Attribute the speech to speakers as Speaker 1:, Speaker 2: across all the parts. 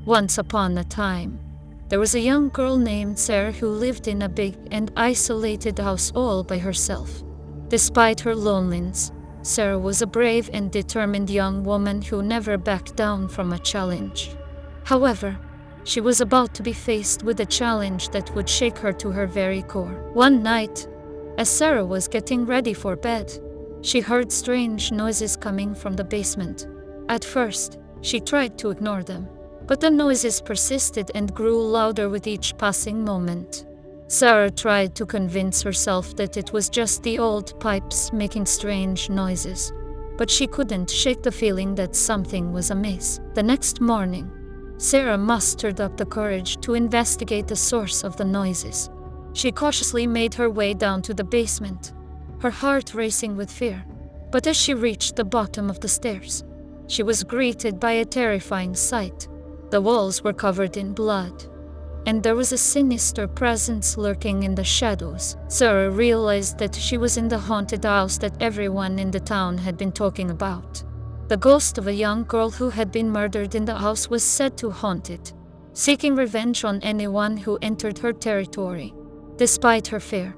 Speaker 1: Once upon a time, there was a young girl named Sarah who lived in a big and isolated house all by herself. Despite her loneliness, Sarah was a brave and determined young woman who never backed down from a challenge. However, she was about to be faced with a challenge that would shake her to her very core. One night, as Sarah was getting ready for bed, she heard strange noises coming from the basement. At first, she tried to ignore them, but the noises persisted and grew louder with each passing moment. Sarah tried to convince herself that it was just the old pipes making strange noises, but she couldn't shake the feeling that something was amiss. The next morning, Sarah mustered up the courage to investigate the source of the noises. She cautiously made her way down to the basement, her heart racing with fear. But as she reached the bottom of the stairs, she was greeted by a terrifying sight. The walls were covered in blood, and there was a sinister presence lurking in the shadows. Sarah realized that she was in the haunted house that everyone in the town had been talking about. The ghost of a young girl who had been murdered in the house was said to haunt it, seeking revenge on anyone who entered her territory. Despite her fear,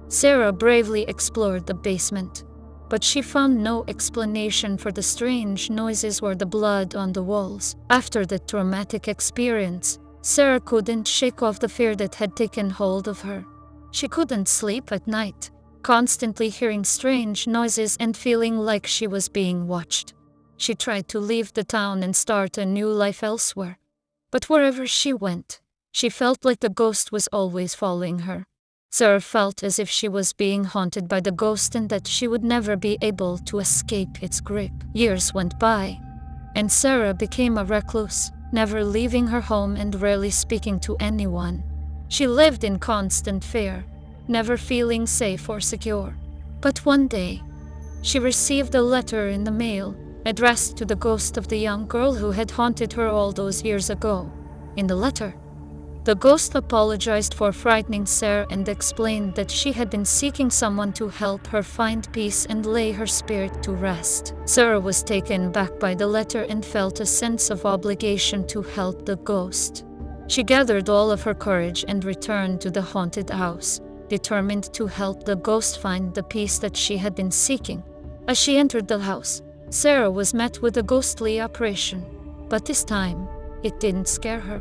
Speaker 1: Sarah bravely explored the basement, but she found no explanation for the strange noises or the blood on the walls. After the traumatic experience, Sarah couldn't shake off the fear that had taken hold of her. She couldn't sleep at night, constantly hearing strange noises and feeling like she was being watched. She tried to leave the town and start a new life elsewhere, but wherever she went, she felt like the ghost was always following her. Sarah felt as if she was being haunted by the ghost and that she would never be able to escape its grip. Years went by, and Sarah became a recluse, never leaving her home and rarely speaking to anyone. She lived in constant fear, never feeling safe or secure. But one day, she received a letter in the mail, addressed to the ghost of the young girl who had haunted her all those years ago. In the letter, the ghost apologized for frightening Sarah and explained that she had been seeking someone to help her find peace and lay her spirit to rest. Sarah was taken back by the letter and felt a sense of obligation to help the ghost. She gathered all of her courage and returned to the haunted house, determined to help the ghost find the peace that she had been seeking. As she entered the house, Sarah was met with a ghostly apparition, but this time, it didn't scare her.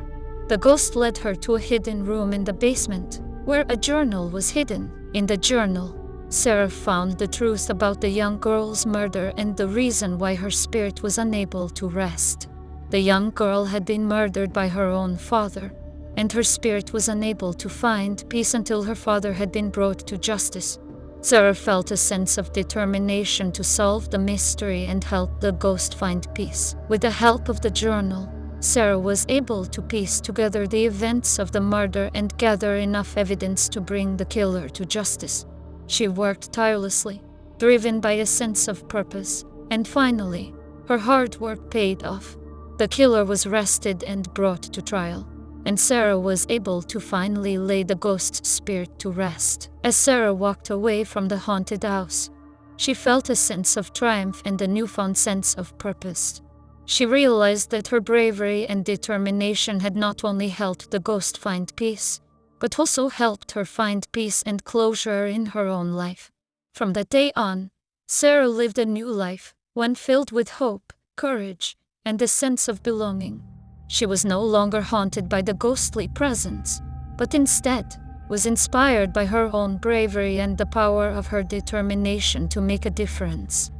Speaker 1: The ghost led her to a hidden room in the basement, where a journal was hidden. In the journal, Sarah found the truth about the young girl's murder and the reason why her spirit was unable to rest. The young girl had been murdered by her own father, and her spirit was unable to find peace until her father had been brought to justice. Sarah felt a sense of determination to solve the mystery and help the ghost find peace. With the help of the journal, Sarah was able to piece together the events of the murder and gather enough evidence to bring the killer to justice. She worked tirelessly, driven by a sense of purpose, and finally, her hard work paid off. The killer was arrested and brought to trial, and Sarah was able to finally lay the ghost's spirit to rest. As Sarah walked away from the haunted house, she felt a sense of triumph and a newfound sense of purpose. She realized that her bravery and determination had not only helped the ghost find peace, but also helped her find peace and closure in her own life. From that day on, Sarah lived a new life, one filled with hope, courage, and a sense of belonging. She was no longer haunted by the ghostly presence, but instead was inspired by her own bravery and the power of her determination to make a difference.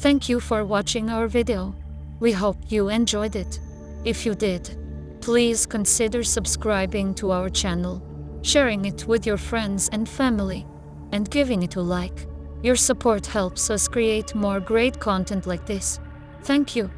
Speaker 1: Thank you for watching our video. We hope you enjoyed it. If you did, please consider subscribing to our channel, sharing it with your friends and family, and giving it a like. Your support helps us create more great content like this. Thank you.